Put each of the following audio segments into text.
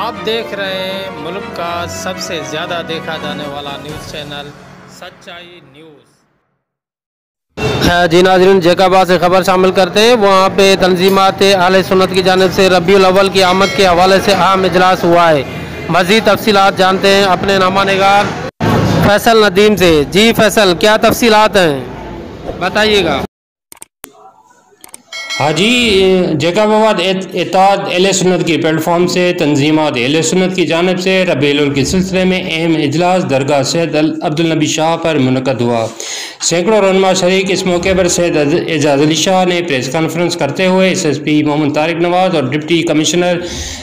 آپ دیکھ رہے ہیں ملک کا سب سے زیادہ دیکھا جانے والا نیوز چینل سچائی نیوز۔ جی ناظرین، جیکاباد سے خبر شامل کرتے ہیں۔ وہاں پہ تنظیمات اہل سنت کی جانب سے ربیع الاول کی آمد کے حوالے سے اہم اجلاس ہوا ہے۔ مزید تفصیلات جانتے ہیں اپنے نامہ نگار فیصل ندیم سے۔ جی فیصل، کیا تفصیلات ہیں بتائیے گا۔ ہاں جی، جیکاباد اتحاد اہل سنت کی پلیٹ فارم سے تنظیمات اہل سنت کی جانب سے ربیع الاول کے سلسلے میں اہم اجلاس درگاہ سید عبدالنبی شاہ پر منعقد ہوا۔ سینکڑوں رہنما شریک۔ اس موقع پر سید اعجاز علی شاہ نے پریس کانفرنس کرتے ہوئے ایس ایس پی محمد طارق نواز اور ڈپٹی کمشنر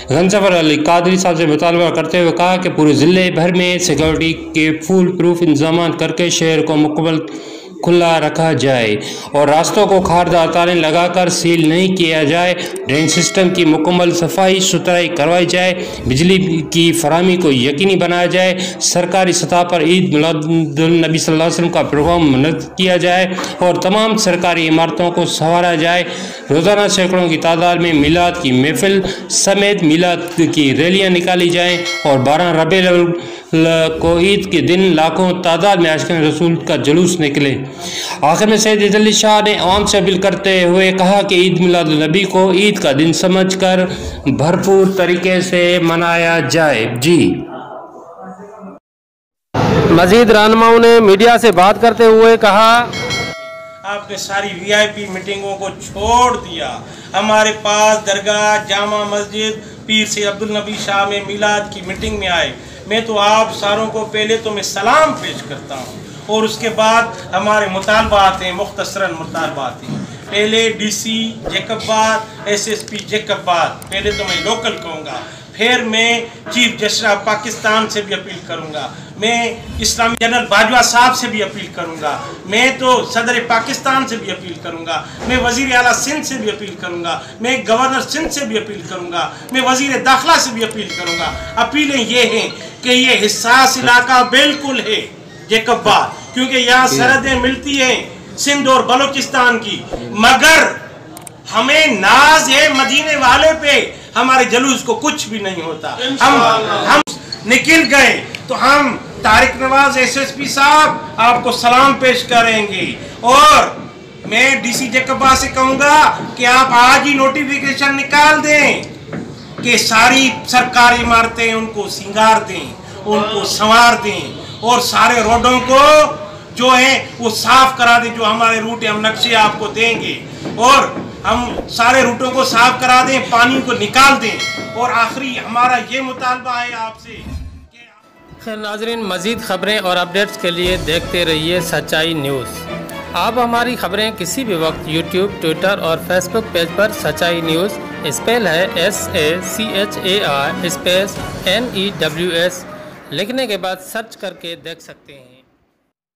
غنظفر علی قادری صاحب سے مطالبہ کرتے ہوئے کہا کہ پورے ضلع بھر میں سیکورٹی کے فول پروف انتظامات کر کے شہر کو مکمل کھلا رکھا جائے اور راستوں کو خاردار تالے لگا کر سیل نہیں کیا جائے۔ ڈرین سسٹم کی مکمل صفائی ستھرائی کروائی جائے، بجلی کی فراہمی کو یقینی بنایا جائے، سرکاری سطح پر عید میلاد النبی صلی اللہ علیہ وسلم کا پروگرام منعقد کیا جائے اور تمام سرکاری عمارتوں کو سنوارا جائے۔ روزانہ سینکڑوں کی تعداد میں میلاد کی محفل سمیت میلاد کی ریلیاں نکالی جائیں اور 12 ربیع الاول کو عید کے دن لاکھوں تعداد میں عاشقان رسول کا جلوس نکلے۔ آخر میں سید اعجاز علی شاہ نے عوام سے اپیل کرتے ہوئے کہا کہ عید میلاد النبی کو عید کا دن سمجھ کر بھرپور طریقے سے منایا جائے۔ جی مزید رہنماؤں نے میڈیا سے بات کرتے ہوئے کہا، آپ نے ساری وی آئی پی میٹنگوں کو چھوڑ دیا، ہمارے پاس درگاہ جامع مسجد پیر سید عبدالنبی شاہ میں میلاد کی میٹنگ میں آئے۔ میں تو آپ ساروں کو پہلے تو میں سلام پیش کرتا ہوں اور اس کے بعد ہمارے مطالبات ہیں، مختصراً مطالبات ہیں۔ پہلے D C Jacobabad, S S P Jacobabad, پہلے تو میں لوکل کہوں گا، پھر میں چیف جسٹس آف پاکستان سے بھی اپیل کروں گا، میں اسلامی جنرل باجوہ صاحب سے بھی اپیل کروں گا، میں تو صدر پاکستان سے بھی اپیل کروں گا، میں وزیر اعلیٰ سندھ سے بھی اپیل کروں گا، میں گورنر سندھ سے بھی اپیل کروں گا، میں وزیر داخلہ سے بھی اپیل کروں گا۔ اپیلیں یہ ہیں کہ یہ حساس علاقہ بالکل ہے جیکاباد، کیونکہ یہاں سرحدیں ملتی ہیں سندھ اور بلوچستان کی، مگر ہمیں ناز ہے مدینے والے پہ، ہمارے جلوس کو کچھ بھی نہیں ہوتا۔ ہم نکل گئے تو ہم طارق نواز ایس ایس پی صاحب آپ کو سلام پیش کریں گے اور میں ڈی سی جیکاباد سے کہوں گا کہ آپ آج ہی نوٹیفیکیشن نکال دیں کہ ساری سرکاری عمارتیں ان کو سنگار دیں، ان کو سنوار دیں اور سارے روڈوں کو جو ہیں وہ صاف کرا دیں۔ جو ہمارے روٹ ہیں ہم نقشے آپ کو دیں گے اور ہم سارے روٹوں کو صاف کرا دیں، پانی کو نکال دیں اور آخری ہمارا یہ مطالبہ ہے آپ سے۔ خیر ناظرین، مزید خبریں اور اپڈیٹس کے لیے دیکھتے رہیے سچائی نیوز۔ آپ ہماری خبریں کسی بھی وقت یوٹیوب، ٹویٹر اور فیس بک پیج پر سچائی نیوز اسپیل ہے SACHAI اسپیس NEWS لکھنے کے بعد سرچ کر کے دیکھ سکتے ہیں۔